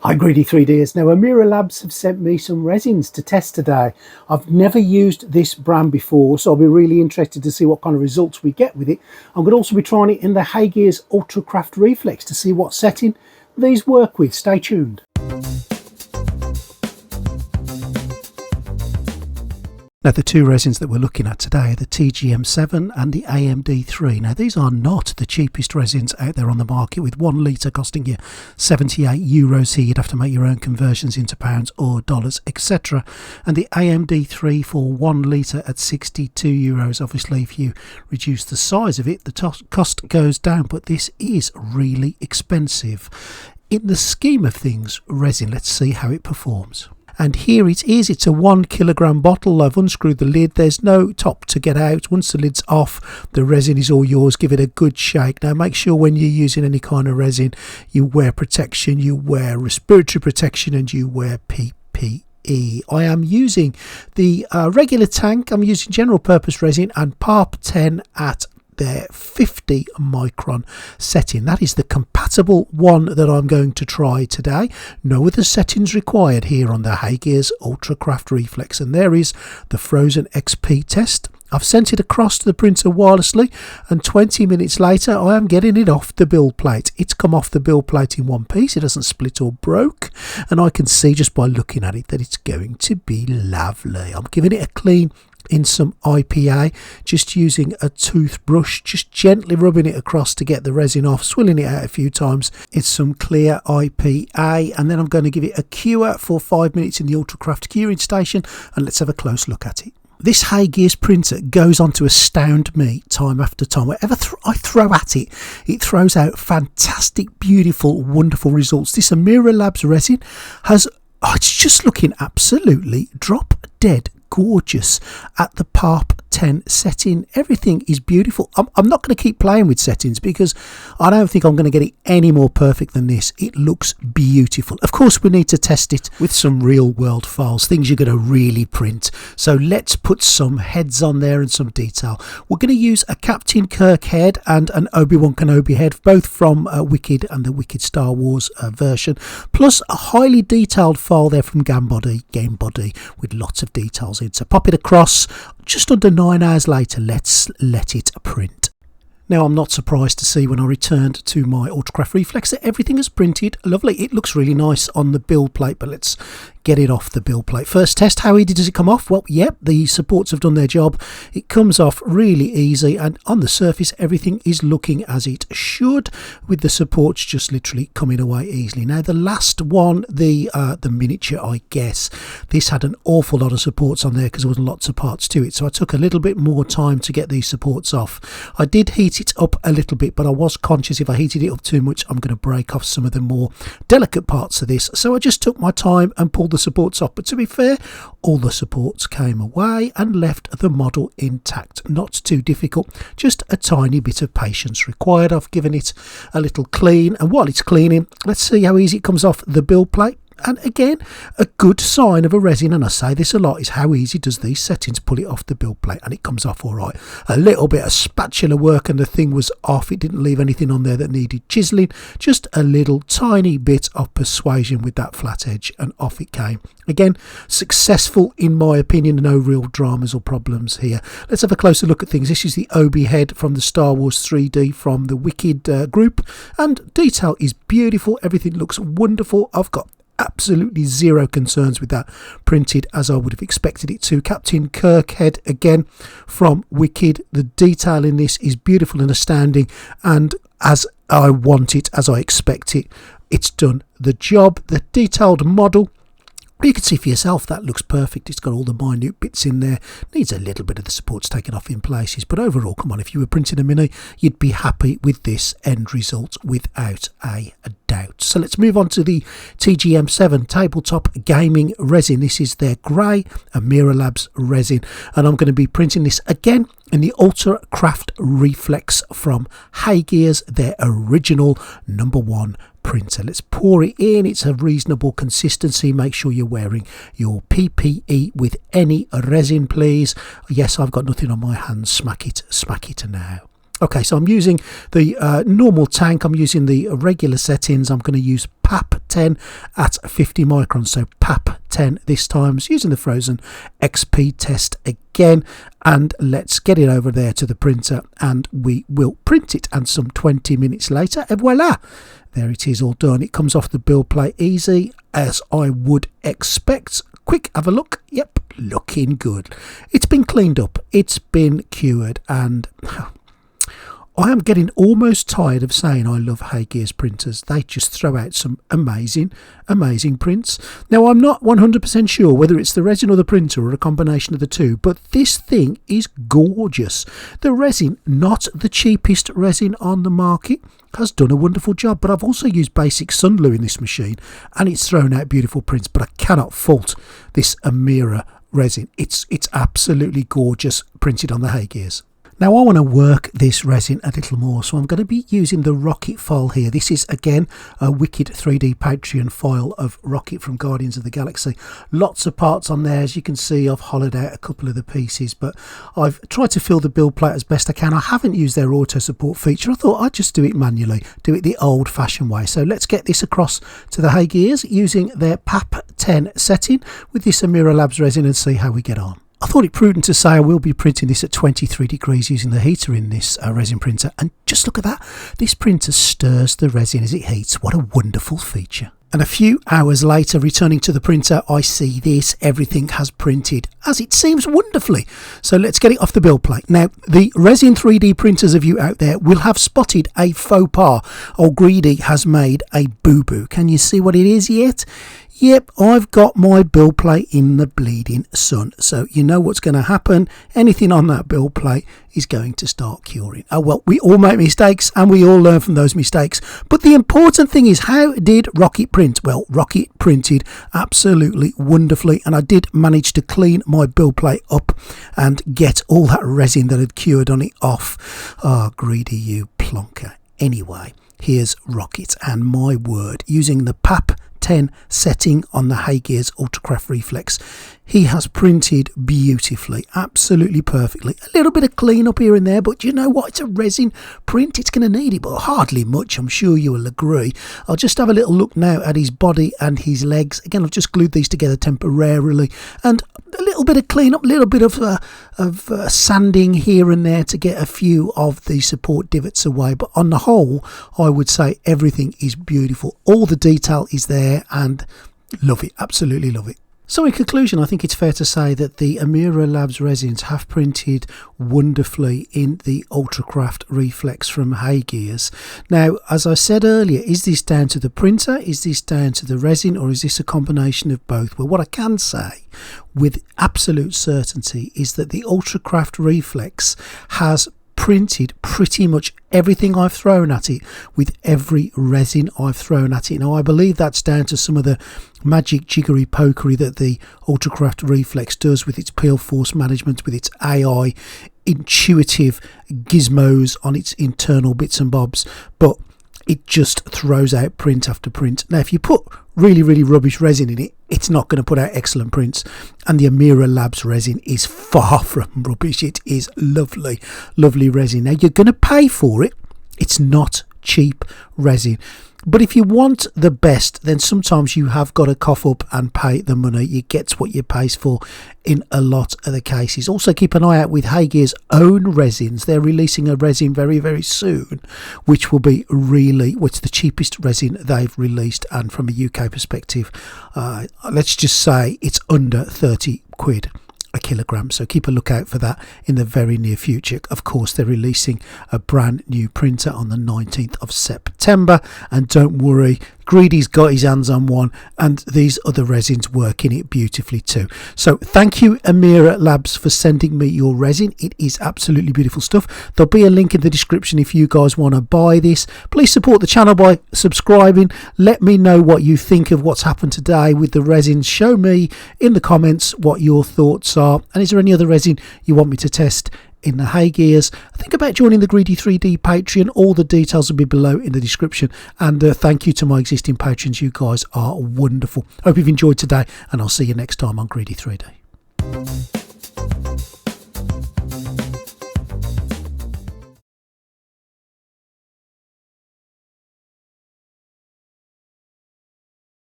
Hi Greedy 3Ds. Now Ameralabs have sent me some resins to test today. I've never used this brand before, so I'll be really interested to see what kind of results we get with it. I'm going to also be trying it in the HeyGears Ultracraft Reflex to see what setting these work with. Stay tuned. Now the two resins that we're looking at today are the TGM7 and the AMD3. Now these are not the cheapest resins out there on the market, with 1 litre costing you €78 here. You'd have to make your own conversions into pounds or dollars, etc. And the AMD3 for 1 litre at €62. Obviously if you reduce the size of it, the cost goes down, but this is really expensive. In the scheme of things, resin, let's see how it performs. And here it is, it's a 1 kilogram bottle. I've unscrewed the lid, there's no top to get out. Once the lid's off, the resin is all yours. Give it a good shake. Now make sure when you're using any kind of resin, you wear protection, you wear respiratory protection, and you wear PPE. I am using the regular tank, I'm using general purpose resin and PARP 10 at their 50 micron setting. That is the compatible one that I'm going to try today. No other settings required here on the HeyGears Ultracraft Reflex. And there is the Frozen XP test. I've sent it across to the printer wirelessly, and 20 minutes later I am getting it off the build plate. It's come off the build plate in one piece. It doesn't split or broke, and I can see just by looking at it that it's going to be lovely. I'm giving it a clean in some IPA, just using a toothbrush, just gently rubbing it across to get the resin off, swilling it out a few times. It's some clear IPA, and then I'm going to give it a cure for 5 minutes in the Ultracraft curing station, and let's have a close look at it. This HeyGears printer goes on to astound me time after time. Whatever I throw at it, it throws out fantastic, beautiful, wonderful results. This Ameralabs resin has, it's just looking absolutely drop dead gorgeous at the PARP 10 setting. Everything is beautiful. I'm not going to keep playing with settings because I don't think I'm going to get it any more perfect than this. It looks beautiful. Of course we need to test it with some real world files, things you're going to really print. So let's put some heads on there and some detail. We're going to use a Captain Kirk head and an Obi-Wan Kenobi head, both from Wicked and the Wicked Star Wars version, plus a highly detailed file there from Game Body with lots of details in. So pop it across. Just under 9 hours later, let's let it print. Now I'm not surprised to see when I returned to my Ultracraft Reflex that everything is printed lovely. It looks really nice on the build plate, but let's get it off the build plate. First test, how easy does it come off? Well, yep, the supports have done their job. It comes off really easy, and on the surface everything is looking as it should, with the supports just literally coming away easily. Now the last one, the miniature, I guess, this had an awful lot of supports on there because there wasn't lots of parts to it, so I took a little bit more time to get these supports off. I did heat it up a little bit, but I was conscious if I heated it up too much I'm going to break off some of the more delicate parts of this, so I just took my time and pulled the supports off. But to be fair, all the supports came away and left the model intact. Not too difficult, just a tiny bit of patience required. I've given it a little clean, and while it's cleaning, let's see how easy it comes off the build plate. And again, a good sign of a resin, and I say this a lot, is how easy does these settings pull it off the build plate, and it comes off all right. A little bit of spatula work and the thing was off. It didn't leave anything on there that needed chiseling, just a little tiny bit of persuasion with that flat edge, and off it came. Again, successful in my opinion, no real dramas or problems here. Let's have a closer look at things. This is the Obi head from the Star Wars 3D from the Wicked group, and detail is beautiful. Everything looks wonderful. I've got absolutely zero concerns with that, printed as I would have expected it to. Captain Kirk head again from Wicked. The detail in this is beautiful and astounding, and as I want it, as I expect it, it's done the job. The detailed model, you can see for yourself, that looks perfect. It's got all the minute bits in there. Needs a little bit of the supports taken off in places, but overall, come on, if you were printing a mini, you'd be happy with this end result without a doubt. So let's move on to the TGM7 tabletop gaming resin. This is their grey Ameralabs resin, and I'm going to be printing this again in the Ultracraft Reflex from HeyGears, their original #1 printer. Let's pour it in. It's a reasonable consistency. Make sure you're wearing your PPE with any resin, please. Yes, I've got nothing on my hands. Smack it now. Okay, so I'm using the normal tank. I'm using the regular settings. I'm going to use PAP 10 at 50 microns. So PAP 10 this time. So using the frozen XP test again. And let's get it over there to the printer and we will print it. And some 20 minutes later, et voila! There it is, all done. It comes off the build plate easy, as I would expect. Quick, have a look. Yep, looking good. It's been cleaned up. It's been cured, and I am getting almost tired of saying I love HeyGears printers. They just throw out some amazing prints. Now, I'm not 100% sure whether it's the resin or the printer or a combination of the two, but this thing is gorgeous. The resin, not the cheapest resin on the market, has done a wonderful job, but I've also used basic sun glue in this machine and it's thrown out beautiful prints, but I cannot fault this Ameralabs resin. It's absolutely gorgeous, printed on the HeyGears. Now I want to work this resin a little more, so I'm going to be using the Rocket file here. This is again a wicked 3D Patreon file of Rocket from Guardians of the Galaxy. Lots of parts on there. As you can see, I've hollowed out a couple of the pieces, but I've tried to fill the build plate as best I can. I haven't used their auto support feature. I thought I'd just do it manually, do it the old fashioned way. So let's get this across to the HeyGears using their PAP 10 setting with this Ameralabs resin and see how we get on. I thought it prudent to say I will be printing this at 23 degrees using the heater in this resin printer, and just look at that, this printer stirs the resin as it heats. What a wonderful feature. And a few hours later, returning to the printer, I see this. Everything has printed as it seems wonderfully. So let's get it off the build plate. Now, the Resin 3D printers of you out there will have spotted a faux pas. Old Greedy has made a boo-boo. Can you see what it is yet? Yep, I've got my build plate in the bleeding sun. So you know what's going to happen. Anything on that build plate is going to start curing. Oh well, we all make mistakes and we all learn from those mistakes. But the important thing is, how did Rocket print? Well, Rocket printed absolutely wonderfully, and I did manage to clean my build plate up and get all that resin that had cured on it off. Ah, Greedy, you plonker. Anyway, here's Rocket, and my word, using the PAP 10 setting on the HeyGears Ultracraft Reflex, he has printed beautifully, absolutely perfectly. A little bit of clean up here and there, but you know what, it's a resin print, it's going to need it, but hardly much, I'm sure you will agree. I'll just have a little look now at his body and his legs. Again, I've just glued these together temporarily, and a little bit of clean up, a little bit of sanding here and there to get a few of the support divots away, but on the whole I would say everything is beautiful. All the detail is there and love it, absolutely love it. So in conclusion, I think it's fair to say that the Ameralabs resins have printed wonderfully in the Ultracraft Reflex from HeyGears. Now, as I said earlier, is this down to the printer, is this down to the resin, or is this a combination of both? Well, what I can say with absolute certainty is that the Ultracraft Reflex has printed pretty much everything I've thrown at it with every resin I've thrown at it. Now, I believe that's down to some of the magic jiggery pokery that the Ultracraft Reflex does with its peel force management, with its AI intuitive gizmos on its internal bits and bobs, but it just throws out print after print. Now, if you put really rubbish resin in it, it's not going to put out excellent prints, and the Ameralabs resin is far from rubbish. It is lovely resin. Now, you're going to pay for it. It's not cheap resin, but if you want the best, then sometimes you have got to cough up and pay the money. You get what you pay for in a lot of the cases. Also, keep an eye out with HeyGears' own resins. They're releasing a resin very soon, which will be what's the cheapest resin they've released, and from a UK perspective, let's just say it's under 30 quid a kilogram. So keep a lookout for that in the very near future. Of course, they're releasing a brand new printer on the 19th of September, and don't worry, Greedy's got his hands on one, and these other resins work in it beautifully too. So thank you, Ameralabs, for sending me your resin. It is absolutely beautiful stuff. There'll be a link in the description if you guys want to buy this. Please support the channel by subscribing. Let me know what you think of what's happened today with the resins. Show me in the comments what your thoughts are, and is there any other resin you want me to test in the HeyGears? Think about joining the Greedy 3D Patreon. All the details will be below in the description, and thank you to my existing patrons. You guys are wonderful. Hope you've enjoyed today, and I'll see you next time on Greedy 3D.